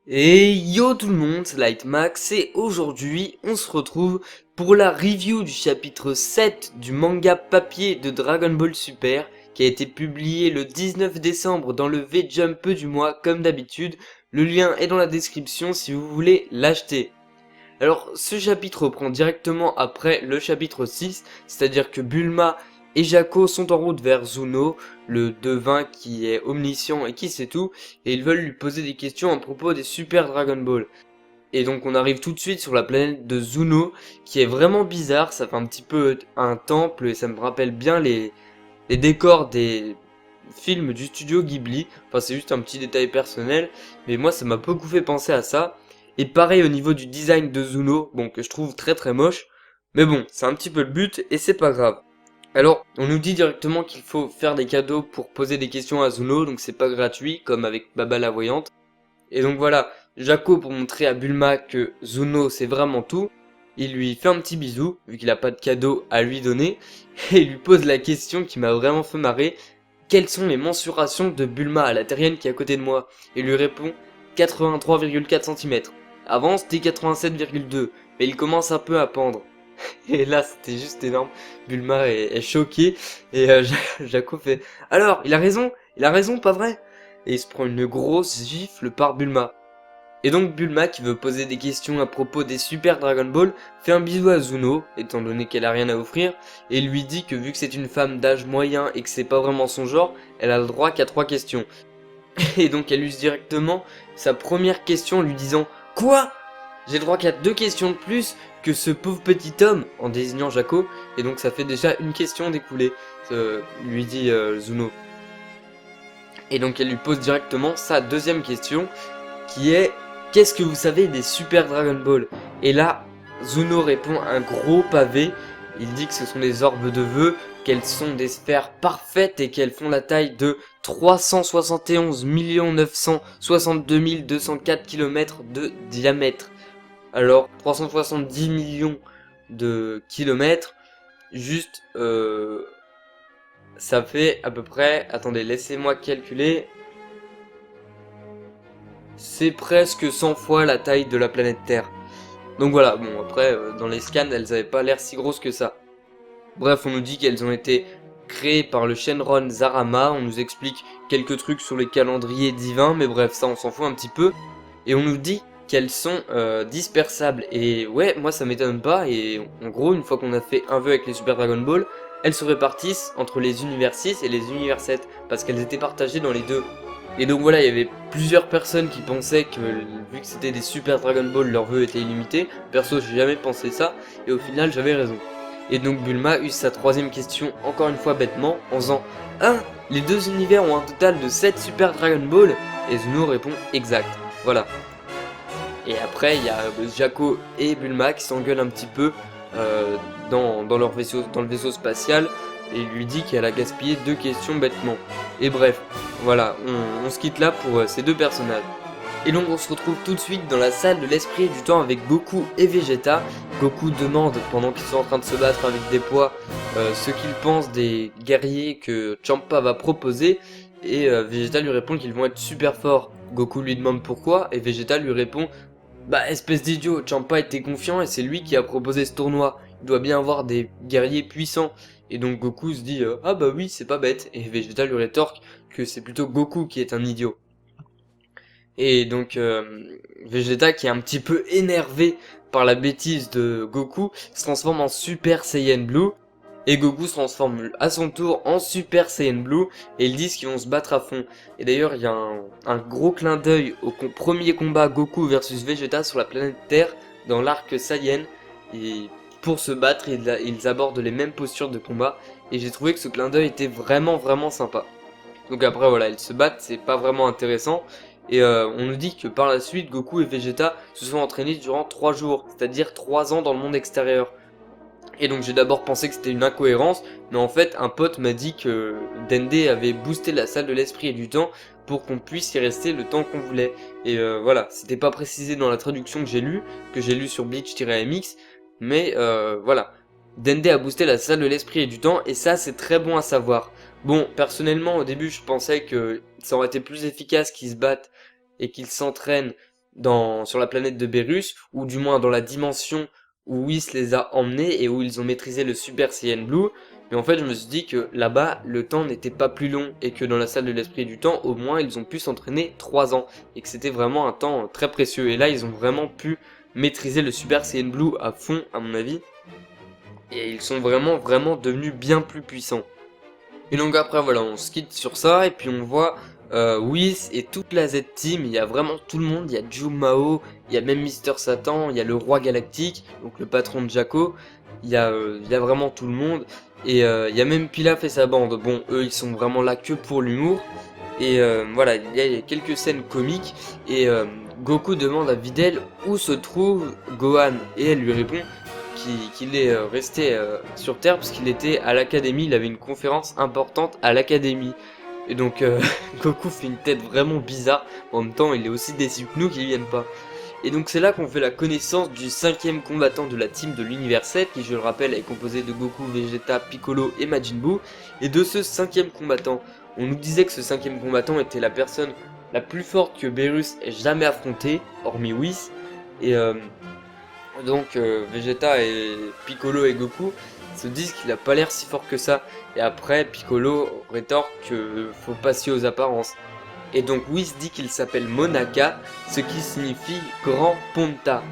Et yo tout le monde, c'est Lightmax et aujourd'hui on se retrouve pour la review du chapitre 7 du manga papier de Dragon Ball Super qui a été publié le 19 décembre dans le V-Jump du mois comme d'habitude. Le lien est dans la description si vous voulez l'acheter. Alors ce chapitre reprend directement après le chapitre 6, c'est-à-dire que Bulma et Jaco sont en route vers Zuno, le devin qui est omniscient et qui sait tout, et ils veulent lui poser des questions à propos des Super Dragon Ball. Et donc on arrive tout de suite sur la planète de Zuno, qui est vraiment bizarre, ça fait un petit peu un temple et ça me rappelle bien les décors des films du studio Ghibli. Enfin c'est juste un petit détail personnel, mais moi ça m'a beaucoup fait penser à ça. Et pareil au niveau du design de Zuno, bon que je trouve très très moche, mais bon c'est un petit peu le but et c'est pas grave. Alors, on nous dit directement qu'il faut faire des cadeaux pour poser des questions à Zuno, donc c'est pas gratuit, comme avec Baba la voyante. Et donc voilà, Jaco, pour montrer à Bulma que Zuno c'est vraiment tout, il lui fait un petit bisou, vu qu'il a pas de cadeau à lui donner, et il lui pose la question qui m'a vraiment fait marrer. Quelles sont les mensurations de Bulma à la terrienne qui est à côté de moi? Et il lui répond 83,4 cm. Avant c'était 87,2, mais il commence un peu à pendre. Et là, c'était juste énorme. Bulma est choquée. Et Jaco fait alors, il a raison, pas vrai? Et il se prend une grosse gifle par Bulma. Et donc Bulma, qui veut poser des questions à propos des Super Dragon Ball, fait un bisou à Zuno, étant donné qu'elle a rien à offrir, et lui dit que vu que c'est une femme d'âge moyen et que c'est pas vraiment son genre, elle a le droit qu'à 3 questions. Et donc elle use directement sa première question en lui disant quoi? J'ai le droit qu'à 2 questions de plus que ce pauvre petit homme, en désignant Jaco, et donc ça fait déjà une question d'écoulée, lui dit Zuno. Et donc elle lui pose directement sa deuxième question, qui est qu'est-ce que vous savez des Super Dragon Ball? Et là, Zuno répond un gros pavé, il dit que ce sont des orbes de vœux, qu'elles sont des sphères parfaites et qu'elles font la taille de 371 962 204 km de diamètre. Alors, 370 millions de kilomètres, juste, ça fait à peu près, attendez, laissez-moi calculer, c'est presque 100 fois la taille de la planète Terre. Donc voilà, bon après, dans les scans, elles avaient pas l'air si grosses que ça. Bref, on nous dit qu'elles ont été créées par le Shenron Zarama, on nous explique quelques trucs sur les calendriers divins, mais bref, ça on s'en fout un petit peu. Et on nous dit qu'elles sont dispersables. Et ouais, moi ça m'étonne pas. Et en gros, une fois qu'on a fait un vœu avec les Super Dragon Ball, elles se répartissent entre les univers 6 et les univers 7. Parce qu'elles étaient partagées dans les deux. Et donc voilà, il y avait plusieurs personnes qui pensaient que vu que c'était des Super Dragon Ball, leur vœu était illimité. Perso, j'ai jamais pensé ça. Et au final, j'avais raison. Et donc Bulma use sa troisième question encore une fois bêtement en faisant 1. Les deux univers ont un total de 7 Super Dragon Ball. Et Zuno répond exact. Voilà. Et après, il y a Jaco et Bulma qui s'engueulent un petit peu dans leur vaisseau, dans le vaisseau spatial, et il lui dit qu'elle a gaspillé 2 questions bêtement. Et bref, voilà, on se quitte là pour ces deux personnages. Et donc on se retrouve tout de suite dans la salle de l'esprit du temps avec Goku et Vegeta. Goku demande, pendant qu'ils sont en train de se battre avec des poids, ce qu'il pense des guerriers que Champa va proposer. Et Vegeta lui répond qu'ils vont être super forts. Goku lui demande pourquoi, et Vegeta lui répond bah espèce d'idiot, Champa était confiant et c'est lui qui a proposé ce tournoi. Il doit bien avoir des guerriers puissants. Et donc Goku se dit ah bah oui c'est pas bête. Et Vegeta lui rétorque que c'est plutôt Goku qui est un idiot. Et donc Vegeta, qui est un petit peu énervé par la bêtise de Goku, se transforme en Super Saiyan Blue. Et Goku se transforme à son tour en Super Saiyan Blue. Et ils disent qu'ils vont se battre à fond. Et d'ailleurs il y a un gros clin d'œil au premier combat Goku versus Vegeta sur la planète Terre dans l'arc Saiyan. Et pour se battre ils abordent les mêmes postures de combat. Et j'ai trouvé que ce clin d'œil était vraiment vraiment sympa. Donc après voilà, ils se battent, c'est pas vraiment intéressant. Et on nous dit que par la suite, Goku et Vegeta se sont entraînés durant 3 jours, c'est-à-dire 3 ans dans le monde extérieur. Et donc j'ai d'abord pensé que c'était une incohérence, mais en fait un pote m'a dit que Dende avait boosté la salle de l'esprit et du temps pour qu'on puisse y rester le temps qu'on voulait. Et voilà, c'était pas précisé dans la traduction que j'ai lu sur Bleach-MX, mais voilà. Dende a boosté la salle de l'esprit et du temps, et ça c'est très bon à savoir. Bon, personnellement au début je pensais que ça aurait été plus efficace qu'ils se battent et qu'ils s'entraînent sur la planète de Beerus, ou du moins dans la dimension où Whis les a emmenés et où ils ont maîtrisé le Super Saiyan Blue. Mais en fait, je me suis dit que là-bas, le temps n'était pas plus long et que dans la salle de l'esprit du temps, au moins, ils ont pu s'entraîner 3 ans et que c'était vraiment un temps très précieux. Et là, ils ont vraiment pu maîtriser le Super Saiyan Blue à fond, à mon avis. Et ils sont vraiment devenus bien plus puissants. Et donc après, voilà, on se quitte sur ça et puis on voit Whis et toute la Z-Team. Il y a vraiment tout le monde. Il y a Jumao, il y a même Mister Satan, il y a le Roi Galactique, donc le patron de Jaco. Il y a vraiment tout le monde. Et il y a même Pilaf et sa bande. Bon, eux, ils sont vraiment là que pour l'humour. Et voilà, il y a quelques scènes comiques. Et Goku demande à Videl où se trouve Gohan. Et elle lui répond qu'il est resté sur Terre parce qu'il était à l'académie. Il avait une conférence importante à l'académie. Et donc Goku fait une tête vraiment bizarre. En même temps, il est aussi déçu que nous qu'ils viennent pas. Et donc c'est là qu'on fait la connaissance du 5e combattant de la team de l'univers 7, qui je le rappelle est composé de Goku, Vegeta, Piccolo et Majin Buu. Et de ce 5e combattant, on nous disait que ce 5e combattant était la personne la plus forte que Beerus ait jamais affrontée, hormis Whis. Et donc Vegeta et Piccolo et Goku se disent qu'il a pas l'air si fort que ça. Et après Piccolo rétorque que faut pas se fier aux apparences. Et donc Whis dit qu'il s'appelle Monaka, ce qui signifie Grand Ponta.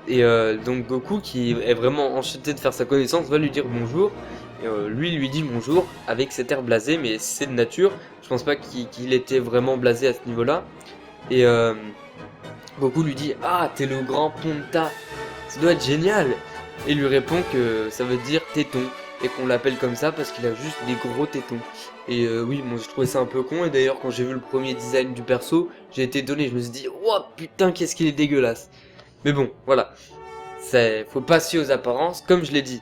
Et donc Goku, qui est vraiment enchanté de faire sa connaissance, va lui dire bonjour. Et lui dit bonjour avec cet air blasé, mais c'est de nature. Je pense pas qu'il était vraiment blasé à ce niveau-là. Et Goku lui dit ah, t'es le Grand Ponta, ça doit être génial. Et lui répond que ça veut dire téton et qu'on l'appelle comme ça parce qu'il a juste des gros tétons. Et oui, moi je trouvais ça un peu con. Et d'ailleurs, quand j'ai vu le premier design du perso, j'ai été étonné. Je me suis dit, oh putain, qu'est-ce qu'il est dégueulasse. Mais bon, voilà. Faut pas se fier aux apparences, comme je l'ai dit.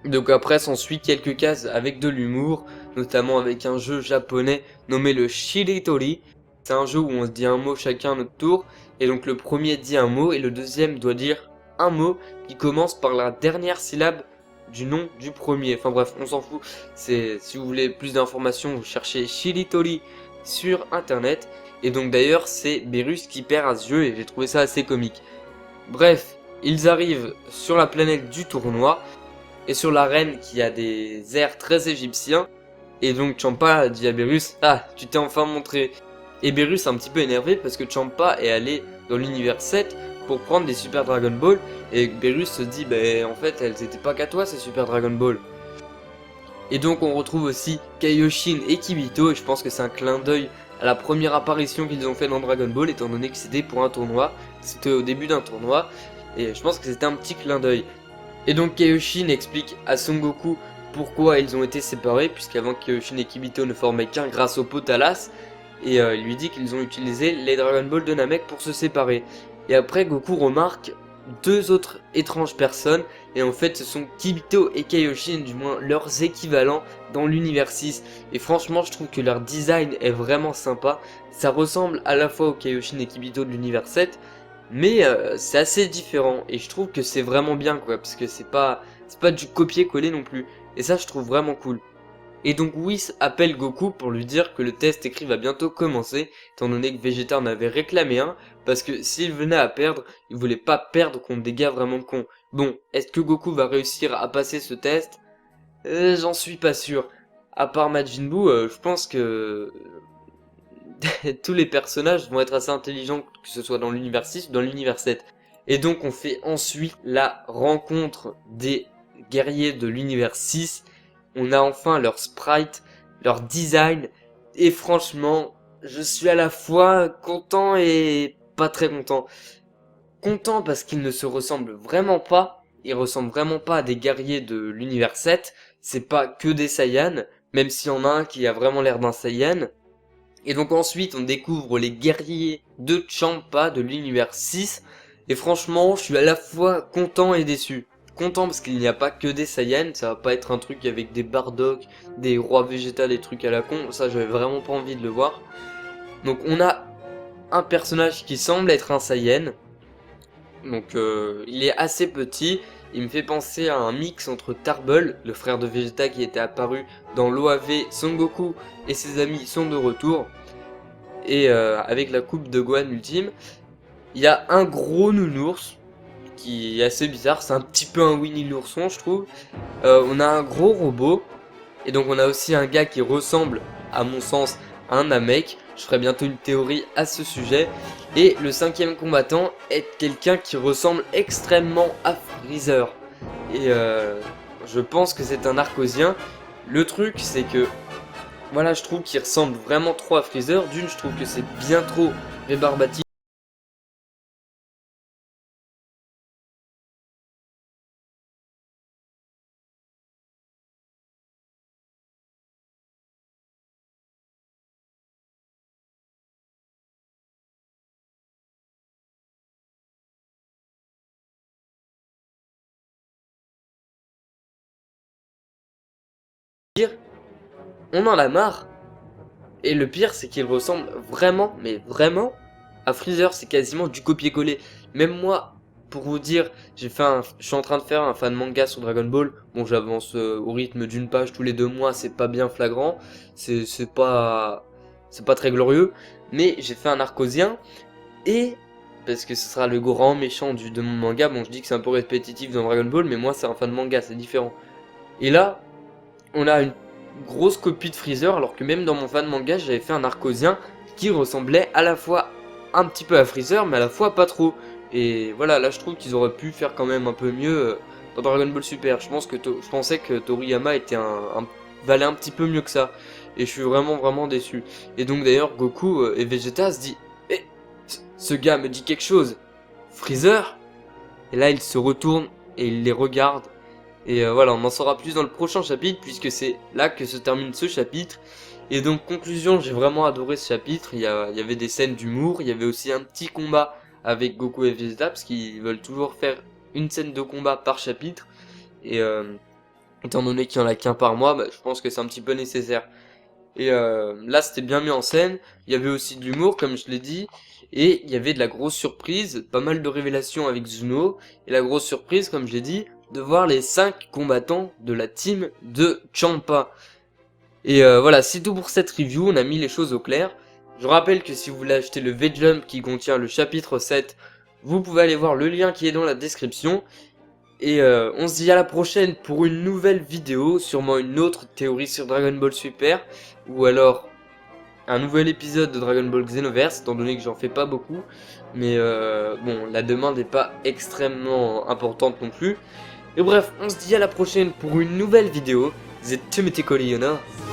Donc après, s'ensuit quelques cases avec de l'humour, notamment avec un jeu japonais nommé le Shiritori. C'est un jeu où on se dit un mot chacun à notre tour. Et donc le premier dit un mot et le deuxième doit dire un mot qui commence par la dernière syllabe du nom du premier. Enfin bref, on s'en fout. Si vous voulez plus d'informations, vous cherchez Shiritori sur internet. Et donc d'ailleurs, c'est Beerus qui perd à ce jeu et j'ai trouvé ça assez comique. Bref, ils arrivent sur la planète du tournoi et sur l'arène qui a des airs très égyptiens. Et donc Champa dit à Beerus, ah, tu t'es enfin montré. Et Beerus est un petit peu énervé parce que Champa est allé dans l'univers 7 pour prendre des Super Dragon Ball. Et Beerus se dit, bah en fait elles étaient pas qu'à toi ces Super Dragon Ball. Et donc on retrouve aussi Kaioshin et Kibito, et je pense que c'est un clin d'œil à la première apparition qu'ils ont fait dans Dragon Ball, étant donné que c'était pour un tournoi, c'était au début d'un tournoi, et je pense que c'était un petit clin d'œil. Et donc Kaioshin explique à Son Goku pourquoi ils ont été séparés, puisqu'avant Kaioshin et Kibito ne formaient qu'un grâce au Potalas, et il lui dit qu'ils ont utilisé les Dragon Ball de Namek pour se séparer. Et après Goku remarque deux autres étranges personnes, et en fait ce sont Kibito et Kaioshin, du moins leurs équivalents dans l'univers 6. Et franchement je trouve que leur design est vraiment sympa, ça ressemble à la fois aux Kaioshin et Kibito de l'univers 7, mais c'est assez différent, et je trouve que c'est vraiment bien quoi, parce que c'est pas du copier-coller non plus, et ça je trouve vraiment cool. Et donc Whis appelle Goku pour lui dire que le test écrit va bientôt commencer, étant donné que Vegeta en avait réclamé un, parce que s'il venait à perdre, il voulait pas perdre contre des gars vraiment cons. Bon, est-ce que Goku va réussir à passer ce test? J'en suis pas sûr. À part Majin Buu, je pense que tous les personnages vont être assez intelligents, que ce soit dans l'univers 6 ou dans l'univers 7. Et donc on fait ensuite la rencontre des guerriers de l'univers 6. On a enfin leur sprite, leur design, et franchement, je suis à la fois content et pas très content. Content parce qu'ils ne se ressemblent vraiment pas, ils ressemblent vraiment pas à des guerriers de l'univers 7, c'est pas que des Saiyans, même s'il y en a un qui a vraiment l'air d'un Saiyan. Et donc ensuite on découvre les guerriers de Champa de l'univers 6, et franchement je suis à la fois content et déçu. Content parce qu'il n'y a pas que des Saiyans, ça va pas être un truc avec des Bardock, des rois Vegeta, des trucs à la con, ça j'avais vraiment pas envie de le voir. Donc on a un personnage qui semble être un Saiyan, donc il est assez petit, il me fait penser à un mix entre Tarble, le frère de Vegeta qui était apparu dans l'OAV Son Goku et ses amis sont de retour, et avec la coupe de Gohan ultime. il y a un gros nounours qui est assez bizarre, c'est un petit peu un Winnie l'ourson je trouve. On a un gros robot, et donc on a aussi un gars qui ressemble, à mon sens, à un Namek. Je ferai bientôt une théorie à ce sujet. Et le 5e combattant est quelqu'un qui ressemble extrêmement à Freezer. Et je pense que c'est un Arcosien. Le truc c'est que, voilà, je trouve qu'il ressemble vraiment trop à Freezer. D'une, je trouve que c'est bien trop rébarbatif. On en a marre. Et le pire, c'est qu'il ressemble vraiment, mais vraiment, à Freezer. C'est quasiment du copier-coller. Même moi, pour vous dire, je suis en train de faire un fan manga sur Dragon Ball. Bon, j'avance au rythme d'une page tous les 2 mois, c'est pas bien flagrant. C'est pas très glorieux. Mais j'ai fait un Arcosien. Et, parce que ce sera le grand méchant de mon manga, bon, je dis que c'est un peu répétitif dans Dragon Ball, mais moi, c'est un fan manga, c'est différent. Et là, on a une grosse copie de Freezer, alors que même dans mon fan manga, j'avais fait un Arcosien qui ressemblait à la fois un petit peu à Freezer, mais à la fois pas trop. Et voilà, là je trouve qu'ils auraient pu faire quand même un peu mieux dans Dragon Ball Super. Je pensais que Toriyama valait un petit peu mieux que ça. Et je suis vraiment déçu. Et donc d'ailleurs, Goku et Vegeta se dit, eh, ce gars me dit quelque chose. Freezer? Et là, il se retourne et il les regarde. Et voilà, on en saura plus dans le prochain chapitre, puisque c'est là que se termine ce chapitre. Et donc, conclusion, j'ai vraiment adoré ce chapitre. Il y avait des scènes d'humour, il y avait aussi un petit combat avec Goku et Vegeta, parce qu'ils veulent toujours faire une scène de combat par chapitre. Et étant donné qu'il n'y en a qu'un par mois, bah, je pense que c'est un petit peu nécessaire. Et là, c'était bien mis en scène. Il y avait aussi de l'humour, comme je l'ai dit. Et il y avait de la grosse surprise, pas mal de révélations avec Zuno. Et la grosse surprise, comme je l'ai dit, de voir les 5 combattants de la team de Champa. Et voilà, c'est tout pour cette review, on a mis les choses au clair. Je rappelle que si vous voulez acheter le V-Jump qui contient le chapitre 7, vous pouvez aller voir le lien qui est dans la description. Et on se dit à la prochaine pour une nouvelle vidéo, sûrement une autre théorie sur Dragon Ball Super, ou alors un nouvel épisode de Dragon Ball Xenoverse, étant donné que j'en fais pas beaucoup. Mais bon, la demande n'est pas extrêmement importante non plus. Et bref, on se dit à la prochaine pour une nouvelle vidéo. Vous êtes